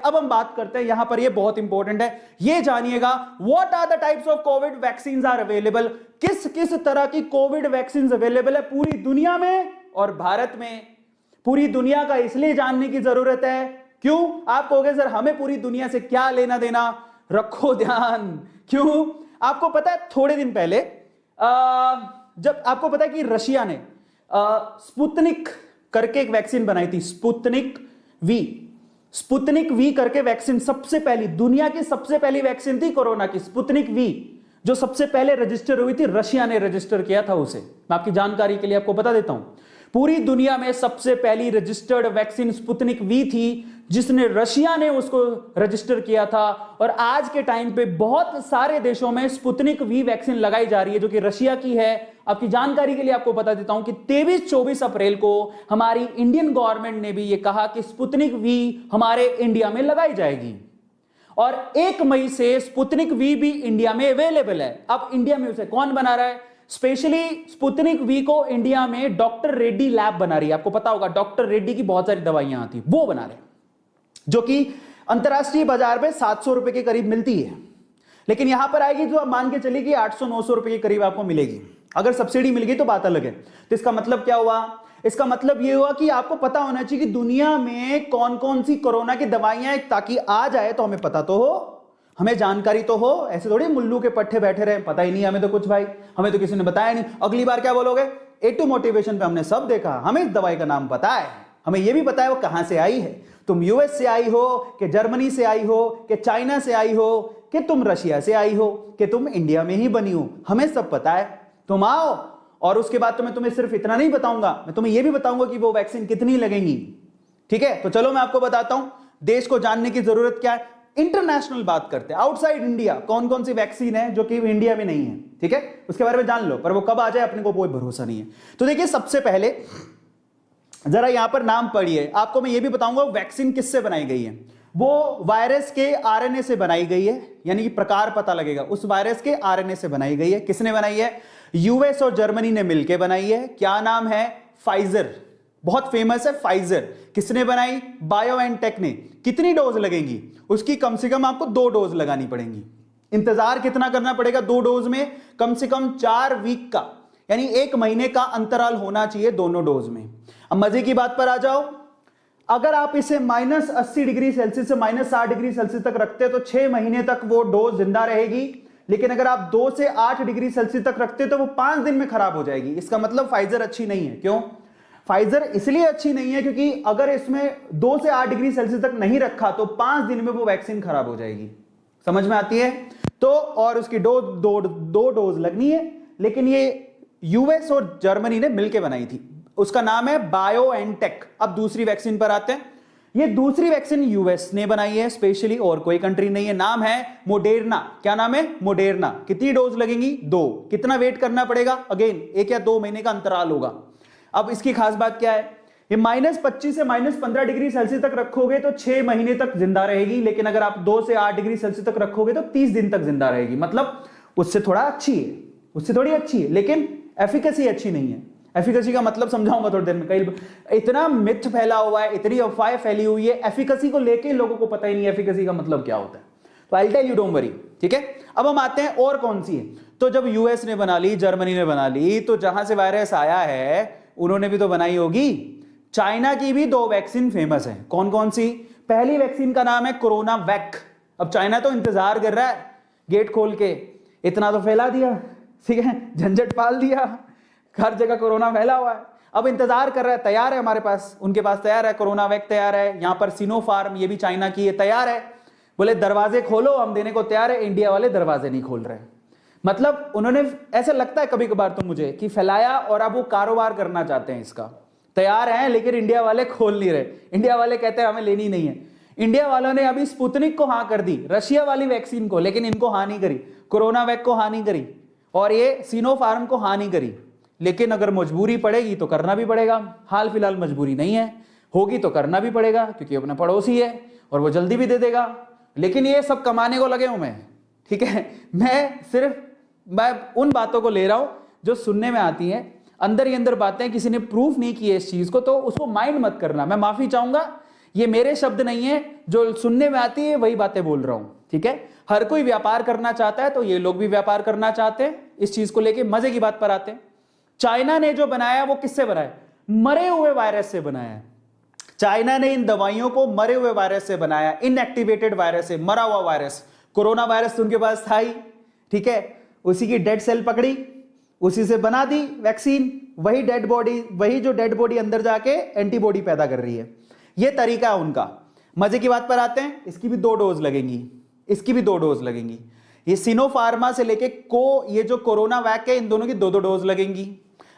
अब हम बात करते हैं, यहां पर ये बहुत इंपॉर्टेंट है, ये जानिएगा what are the types of covid vaccine are available. किस किस तरह की कोविड वैक्सीन अवेलेबल है पूरी दुनिया में और भारत में। पूरी दुनिया का इसलिए जानने की जरूरत है, क्यों? आप कहोगे सर हमें पूरी दुनिया से क्या लेना देना, रखो ध्यान। क्यों? आपको पता है थोड़े दिन पहले जब आपको पता है कि रशिया ने स्पुतनिक करके एक वैक्सीन बनाई थी, स्पुतनिक वी करके वैक्सीन, सबसे पहली दुनिया की सबसे पहली वैक्सीन थी कोरोना की, स्पुतनिक वी, जो सबसे पहले रजिस्टर हुई थी, रशिया ने रजिस्टर किया था उसे। मैं आपकी जानकारी के लिए आपको बता देता हूं, पूरी दुनिया में सबसे पहली रजिस्टर्ड वैक्सीन स्पुतनिक वी थी, जिसने रशिया ने उसको रजिस्टर किया था। और आज के टाइम पे बहुत सारे देशों में स्पुतनिक वी वैक्सीन लगाई जा रही है, जो कि रशिया की है। आपकी जानकारी के लिए आपको बता देता हूं कि 23-24 अप्रैल को हमारी इंडियन गवर्नमेंट ने भी यह कहा कि स्पुतनिक वी हमारे इंडिया में लगाई जाएगी और 1 मई से स्पुतनिक वी भी इंडिया में अवेलेबल है। अब इंडिया में उसे कौन बना रहा है? स्पेशली स्पुतनिक वी को इंडिया में डॉक्टर रेड्डी लैब बना रही है। आपको पता होगा डॉक्टर रेड्डी की बहुत सारी दवाइयां आती, वो बना रहे हैं, जो कि अंतरराष्ट्रीय बाजार में 700 रुपए के करीब मिलती है, लेकिन यहां पर आएगी जो आप मान के चलिए कि 800-900 रुपए के करीब आपको मिलेगी। अगर सब्सिडी मिल गई तो बात अलग है। तो इसका मतलब क्या हुआ? इसका मतलब यह हुआ कि आपको पता होना चाहिए कि दुनिया में कौन कौन सी कोरोना की दवाइयां हैं, ताकि आ जाए तो हमें पता तो हो, हमें जानकारी तो हो। ऐसे थोड़ी मुल्लू के पट्टे बैठे रहे, पता ही नहीं हमें तो कुछ, भाई हमें तो किसी ने बताया नहीं। अगली बार क्या बोलोगे? A2 मोटिवेशन पे हमने सब देखा, हमें इस दवाई का नाम पता है, हमें यह भी पता है वो कहां से आई है। तुम यूएस से आई हो कि जर्मनी से आई हो कि चाइना से आई हो कि तुम रशिया से आई हो कि तुम इंडिया में ही बनी हो, हमें सब पता है। तुम आओ और उसके बाद तो मैं तुम्हें सिर्फ इतना नहीं बताऊंगा, मैं तुम्हें यह भी बताऊंगा कि वो वैक्सीन कितनी लगेंगी। ठीक है, तो चलो मैं आपको बताता हूं देश को जानने की जरूरत क्या है। इंटरनेशनल बात करते हैं, आउटसाइड इंडिया कौन कौन सी वैक्सीन है जो कि इंडिया में नहीं है। ठीक है, उसके बारे में जान लो, पर वो कब आ जाए अपने को कोई भरोसा नहीं है। तो देखिए, सबसे पहले जरा यहां पर नाम पढ़िए, आपको मैं ये भी बताऊंगा वैक्सीन किससे बनाई गई है। वो वायरस के आरएनए से बनाई गई है, यानी कि प्रकार पता लगेगा, उस वायरस के आरएनए से बनाई गई है। किसने बनाई है? यूएस और जर्मनी ने मिलकर बनाई है। क्या नाम है? फाइजर, बहुत फेमस है फाइजर। किसने बनाई? बायोएनटेक ने। कितनी डोज लगेंगी उसकी? कम से कम आपको 2 डोज लगानी पड़ेंगी। इंतजार कितना करना पड़ेगा 2 डोज में? कम से कम 4 वीक का, यानी 1 महीने का अंतराल होना चाहिए दोनों डोज में। अब मजे की बात पर आ जाओ, अगर आप इसे -80 डिग्री सेल्सियस से -60 डिग्री सेल्सियस तक रखते तो 6 महीने तक वो डोज जिंदा रहेगी, लेकिन अगर आप 2 से 8 डिग्री सेल्सियस तक रखते तो वो 5 दिन में खराब हो जाएगी। इसका मतलब फाइजर अच्छी नहीं है। क्यों? फाइजर इसलिए अच्छी नहीं है क्योंकि अगर इसमें 2 से 8 डिग्री सेल्सियस तक नहीं रखा तो 5 दिन में वो वैक्सीन खराब हो जाएगी। समझ में आती है? तो और उसकी दो डोज लगनी है, लेकिन ये यूएस और जर्मनी ने मिलकर बनाई थी, उसका नाम है बायोएनटेक। अब दूसरी वैक्सीन पर आते हैं। ये दूसरी वैक्सीन यूएस ने बनाई है स्पेशली, और कोई कंट्री नहीं है। नाम है मोडेरना। क्या नाम है? मोडेरना। कितनी डोज लगेंगी? 2। कितना वेट करना पड़ेगा? अगेन 1 या 2 महीने का अंतराल होगा। अब इसकी खास बात क्या है? ये -25 से -15 डिग्री सेल्सियस तक रखोगे तो 6 महीने तक जिंदा रहेगी, लेकिन अगर आप 2 से 8 डिग्री सेल्सियस तक रखोगे तो 30 दिन तक जिंदा रहेगी। मतलब उससे थोड़ा अच्छी है, उससे थोड़ी अच्छी है, लेकिन एफिकेसी अच्छी नहीं है। एफिकेसी का मतलब समझाऊंगा थोड़ी देर में। कई इतना मिथ फैला हुआ है, इतनी अफवाह फैली हुई है एफिकेसी को लेके, लोगों को पता ही नहीं एफिकेसी का मतलब क्या होता है। तो I tell you, don't worry. ठीक है, अब हम आते हैं और कौन सी है। तो जब यूएस ने बना ली, जर्मनी ने बना ली, तो जहां से वायरस आया है उन्होंने भी तो बनाई होगी। चाइना की भी 2 वैक्सीन फेमस है। कौन कौन सी? पहली वैक्सीन का नाम है कोरोना वैक। अब चाइना तो इंतजार कर रहा है गेट खोल के, इतना तो फैला दिया, ठीक है, झंझट पाल दिया, हर जगह कोरोना फैला हुआ है। अब इंतजार कर रहा है, तैयार है हमारे पास, उनके पास तैयार है, कोरोना वैक तैयार है। यहां पर सिनोफार्म, ये भी चाइना की है, तैयार है। बोले दरवाजे खोलो, हम देने को तैयार है। इंडिया वाले दरवाजे नहीं खोल रहे। मतलब उन्होंने, ऐसा लगता है कभी कभार तो मुझे कि फैलाया और अब वो कारोबार करना चाहते हैं इसका। तैयार हैं लेकिन इंडिया वाले खोल नहीं रहे। इंडिया वाले कहते हैं हमें लेनी नहीं है। इंडिया वालों ने अभी स्पुतनिक को हाँ कर दी, रशिया वाली वैक्सीन को, लेकिन इनको हाँ नहीं करी। कोरोना वैक को हाँ नहीं करी और ये सिनोफार्म को हाँ नहीं करी। लेकिन अगर मजबूरी पड़ेगी तो करना भी पड़ेगा। हाल फिलहाल मजबूरी नहीं है, होगी तो करना भी पड़ेगा क्योंकि अपना पड़ोसी है और वो जल्दी भी दे देगा। लेकिन ये सब कमाने को लगे हूं मैं। ठीक है, मैं उन बातों को ले रहा हूं जो सुनने में आती हैं, अंदर ही अंदर बातें, किसी ने प्रूफ नहीं की है इस चीज को, तो उसको माइंड मत करना। मैं माफी चाहूंगा, ये मेरे शब्द नहीं है, जो सुनने में आती है वही बातें बोल रहा हूं, ठीक है। हर कोई व्यापार करना चाहता है, तो ये लोग भी व्यापार करना चाहते हैं। इस चीज को लेके मजे की बात पर आते हैं। चाइना ने जो बनाया वो किससे बनाया? मरे हुए वायरस से बनाया है। चाइना ने इन दवाइयों को मरे हुए वायरस से बनाया, इनएक्टिवेटेड वायरस से, मरा हुआ वायरस। कोरोना वायरस तो उनके पास था ही, ठीक है, उसी की डेड सेल पकड़ी, उसी से बना दी वैक्सीन। वही डेड बॉडी, वही जो डेड बॉडी अंदर जाके एंटीबॉडी पैदा कर रही है। ये तरीका है उनका। मजे की बात पर आते हैं, इसकी भी 2 डोज लगेंगी, इसकी भी 2 डोज लगेंगी। ये सिनोफार्मा से लेके ये जो कोरोना वैक है, इन दोनों की 2-2 डोज लगेंगी।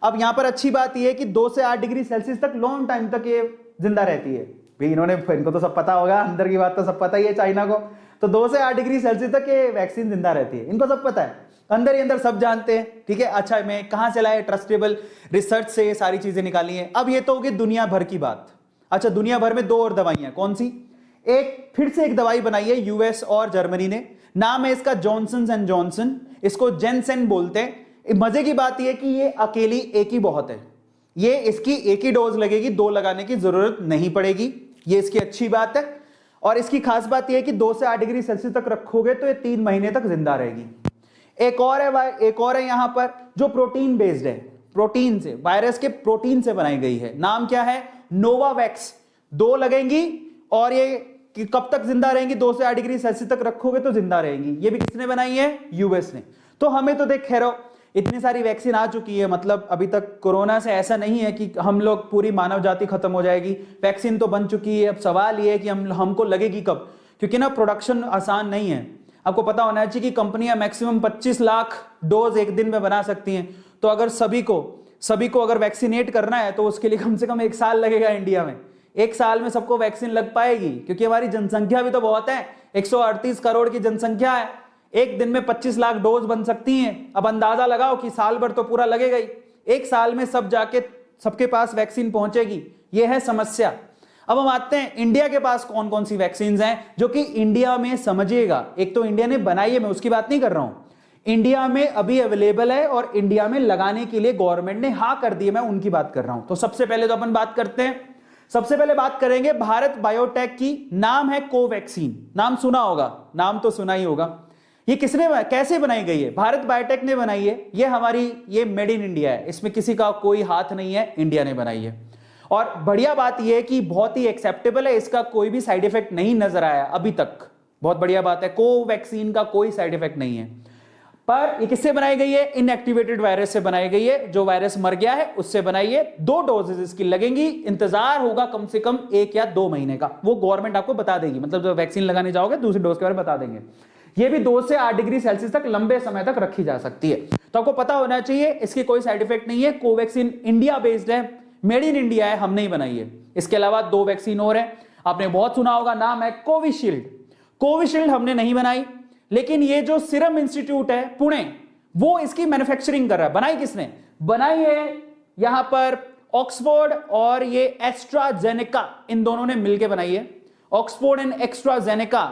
अब यहां पर अच्छी बात यह है कि 2 से 8 डिग्री सेल्सियस तक लॉन्ग टाइम तक ये जिंदा रहती है। भाई इनको तो सब पता होगा, अंदर की बात तो सब पता ही है चाइना को। तो 2 से 8 डिग्री सेल्सियस तक ये वैक्सीन जिंदा रहती है, इनको सब पता है, अंदर ही अंदर सब जानते हैं, ठीक है। अच्छा, मैं कहां से लाया? ट्रस्टेबल रिसर्च से ये सारी चीजें निकाली हैं। अब ये तो होगी दुनिया भर की बात। अच्छा, दुनिया भर में 2 और दवाइयां, कौन सी? एक फिर से एक दवाई बनाई है यूएस और जर्मनी ने, नाम है इसका जॉनसन एंड जॉनसन, इसको जेनसेन बोलते हैं। मजे की बात यह कि ये अकेली एक ही बहुत है, ये इसकी एक ही डोज लगेगी, 2 लगाने की जरूरत नहीं पड़ेगी, ये इसकी अच्छी बात है। और इसकी खास बात यह है कि 2 से 8 डिग्री सेल्सियस तक रखोगे तो ये 3 महीने तक जिंदा रहेगी। एक और है यहां पर जो प्रोटीन बेस्ड है, प्रोटीन से, वायरस के प्रोटीन से बनाई गई है। नाम क्या है? नोवावैक्स। 2 लगेंगी और ये कि कब तक जिंदा रहेंगी? 2 से 8 डिग्री सेल्सियस तक रखोगे तो जिंदा रहेंगी। ये भी किसने बनाई है? यूएस ने। तो हमें तो देख खैरो इतनी सारी वैक्सीन आ चुकी है, मतलब अभी तक कोरोना से ऐसा नहीं है कि हम लोग पूरी मानव जाति खत्म हो जाएगी। वैक्सीन तो बन चुकी है। अब सवाल ये है कि हमको लगेगी कब, क्योंकि ना प्रोडक्शन आसान नहीं है। आपको पता होना चाहिए कि कंपनियां मैक्सिमम 25 लाख डोज एक दिन में बना सकती हैं। तो अगर सभी को अगर वैक्सीनेट करना है तो उसके लिए कम से कम 1 साल लगेगा इंडिया में। 1 साल में सबको वैक्सीन लग पाएगी? क्योंकि हमारी जनसंख्या भी तो बहुत है, 138 करोड़ की जनसंख्या है। एक दिन में 25 लाख डोज बन सकती हैं। अब अंदाजा लगाओ कि साल भर तो पूरा लगेगा ही, 1 साल में सब जाके सबके पास वैक्सीन पहुंचेगी। यह है समस्या। अब हम आते हैं इंडिया के पास कौन कौन सी वैक्सीन हैं जो कि इंडिया में, समझिएगा, एक तो इंडिया ने बनाई है, मैं उसकी बात नहीं कर रहा हूं, इंडिया में अभी अवेलेबल है और इंडिया में लगाने के लिए गवर्नमेंट ने हाँ कर दी है, मैं उनकी बात कर रहा हूं। तो सबसे पहले तो अपन बात करते हैं, सबसे पहले बात करेंगे भारत बायोटेक की। नाम है कोवैक्सीन, नाम सुना होगा, नाम तो सुना ही होगा। ये कैसे बनाई गई है? भारत बायोटेक ने बनाई है। ये मेड इन इंडिया है, इसमें किसी का कोई हाथ नहीं है, इंडिया ने बनाई है। और बढ़िया बात यह है कि बहुत ही एक्सेप्टेबल है, इसका कोई भी साइड इफेक्ट नहीं नजर आया अभी तक। बहुत बढ़िया बात है, कोवैक्सीन का कोई साइड इफेक्ट नहीं है। पर ये किससे बनाई गई है? इनएक्टिवेटेड वायरस से बनाई गई है, जो वायरस मर गया है उससे बनाई है। 2 डोजेज इसकी लगेंगी, इंतजार होगा कम से कम 1 या 2 महीने का, वो गवर्नमेंट आपको बता देगी। मतलब जब वैक्सीन लगाने जाओगे दूसरी डोज के बारे में बता देंगे। ये भी 2 से 8 डिग्री सेल्सियस तक लंबे समय तक रखी जा सकती है। तो आपको पता होना चाहिए इसकी कोई साइड इफेक्ट नहीं है। कोवैक्सीन इंडिया बेस्ड है, मेड इन इंडिया है, हमने ही बनाई है। इसके अलावा 2 वैक्सीन और है, आपने बहुत सुना होगा, नाम है कोविशील्ड। कोविशील्ड हमने नहीं बनाई, लेकिन ये जो सीरम इंस्टीट्यूट है पुणे, वो इसकी मैन्युफैक्चरिंग कर रहा है। बनाई किसने? बनाई है यहां पर ऑक्सफोर्ड और ये एस्ट्राजेनेका, इन दोनों ने मिलकर बनाई है। ऑक्सफोर्ड एंड एस्ट्राजेनेका,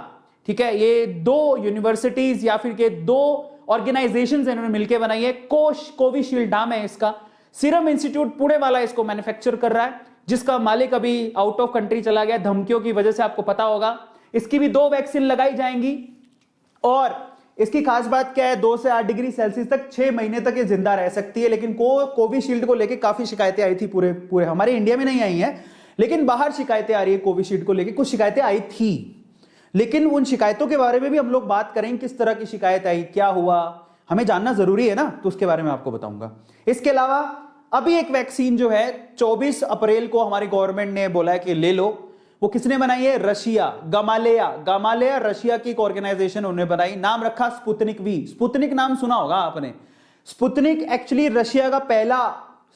ठीक है, ये 2 यूनिवर्सिटीज या फिर के 2 ऑर्गेनाइजेशंस इन्होंने मिलकर बनाई है। कोविशील्ड नाम है इसका। सीरम इंस्टीट्यूट पुणे वाला इसको मैन्युफैक्चर कर रहा है, जिसका मालिक अभी आउट ऑफ कंट्री चला गया धमकियों की वजह से, आपको पता होगा। इसकी भी 2 वैक्सीन लगाई जाएंगी और इसकी खास बात क्या है? 2 से 8 डिग्री सेल्सियस तक 6 महीने तक ये जिंदा रह सकती है। लेकिन कोविशील्ड को लेकर काफी शिकायतें आई थी, पूरे हमारे इंडिया में नहीं आई हैं, लेकिन बाहर शिकायतें आ रही है। कोविशील्ड को लेकर कुछ शिकायतें आई थी, लेकिन उन शिकायतों के बारे में भी हम लोग बात करेंगे, किस तरह की शिकायत आई, क्या हुआ, हमें जानना जरूरी है ना, तो उसके बारे में आपको बताऊंगा। इसके अलावा अभी एक वैक्सीन जो है 24 अप्रैल को हमारी गवर्नमेंट ने बोला है कि ले लो। वो किसने बनाई है? रशिया, गामालेया रशिया की एक ऑर्गेनाइजेशन उन्होंने बनाई, नाम रखा स्पुतनिक वी। स्पुतनिक नाम सुना होगा आपने। स्पुतनिक एक्चुअली रशिया का पहला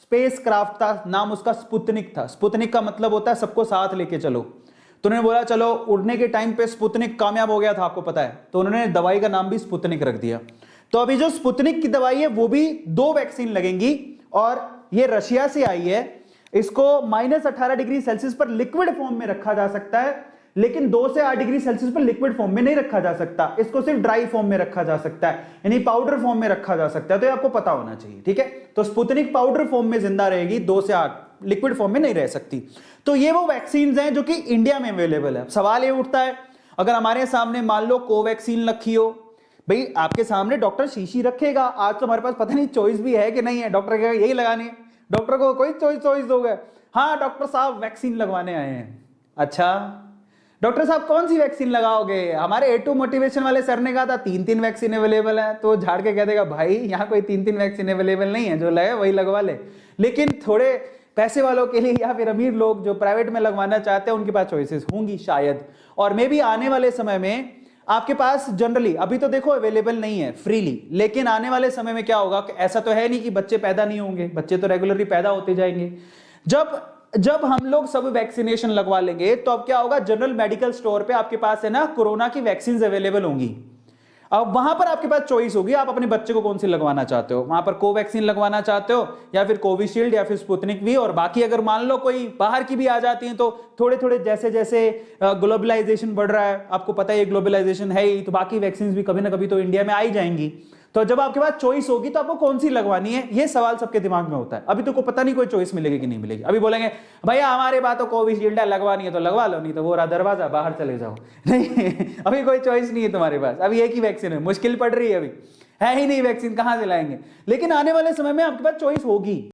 स्पेस क्राफ्ट था, नाम उसका स्पुतनिक था। स्पुतनिक का मतलब होता है सबको साथ लेके चलो। तो उन्होंने बोला चलो, उड़ने के टाइम पे स्पुतनिक कामयाब हो गया था, आपको पता है, तो उन्होंने दवाई का नाम भी स्पुतनिक रख दिया। तो अभी जो स्पुतनिक की दवाई है वो भी 2 वैक्सीन लगेंगी और ये रशिया से आई है। इसको -18 डिग्री सेल्सियस पर लिक्विड फॉर्म में रखा जा सकता है, लेकिन 2 से 8 डिग्री सेल्सियस पर लिक्विड फॉर्म में नहीं रखा जा सकता। इसको सिर्फ ड्राई फॉर्म में रखा जा सकता है, यानी पाउडर फॉर्म में रखा जा सकता है। तो ये आपको पता होना चाहिए, ठीक है। तो स्पुतनिक पाउडर फॉर्म में जिंदा रहेगी 2 से 8 लिक्विड फॉर्म में नहीं रह सकती। तो ये वो वैक्सीन हैं जो कि इंडिया में अवेलेबल है। सवाल ये उठता है, अगर हमारे सामने मान लो कोवैक्सीन रखी हो, भाई आपके सामने डॉक्टर शीशी रखेगा, आज तो हमारे पास पता नहीं चॉइस भी है कि नहीं है, डॉक्टर कहेगा यही लगानी है, डॉक्टर को कोई चॉइस दोगे, हाँ डॉक्टर साहब वैक्सीन लगवाने आए हैं। अच्छा डॉक्टर साहब कौन सी वैक्सीन लगाओगे? हमारे A2 मोटिवेशन वाले सर ने कहा था 3 वैक्सीन अवेलेबल है, तो झाड़ के कह देगा भाई यहाँ कोई 3 वैक्सीन अवेलेबल नहीं है, जो लगे वही लगवा ले। लेकिन थोड़े पैसे वालों के लिए या फिर अमीर लोग जो प्राइवेट में लगवाना चाहते हैं उनके पास चॉइसेस होंगी शायद। और मे भी आने वाले समय में आपके पास जनरली, अभी तो देखो अवेलेबल नहीं है फ्रीली, लेकिन आने वाले समय में क्या होगा कि ऐसा तो है नहीं कि बच्चे पैदा नहीं होंगे, बच्चे तो रेगुलरली पैदा होते जाएंगे। जब हम लोग सब वैक्सीनेशन लगवा लेंगे तो अब क्या होगा, जनरल मेडिकल स्टोर पे आपके पास है ना कोरोना की वैक्सीन अवेलेबल होंगी। अब वहां पर आपके पास चॉइस होगी, आप अपने बच्चे को कौन सी लगवाना चाहते हो, वहां पर कोवैक्सीन लगवाना चाहते हो या फिर कोविशील्ड या फिर स्पुतनिक वी। और बाकी अगर मान लो कोई बाहर की भी आ जाती है तो थोड़े थोड़े जैसे जैसे ग्लोबलाइजेशन बढ़ रहा है, आपको पता है ये ग्लोबलाइजेशन है ही, तो बाकी वैक्सीन भी कभी ना कभी तो इंडिया में आ ही जाएंगी। तो जब आपके पास चॉइस होगी तो आपको कौन सी लगवानी है, ये सवाल सबके दिमाग में होता है। अभी तो को पता नहीं कोई चॉइस मिलेगी कि नहीं मिलेगी। अभी बोलेंगे भैया हमारे पास तो कोविशील्ड है, लगवानी है तो लगवा लो, नहीं तो वो रहा दरवाजा, बाहर चले जाओ। नहीं अभी कोई चॉइस नहीं है तुम्हारे पास, अभी एक ही वैक्सीन है, मुश्किल पड़ रही है, अभी है ही नहीं वैक्सीन, कहां से लाएंगे। लेकिन आने वाले समय में आपके पास चॉइस होगी।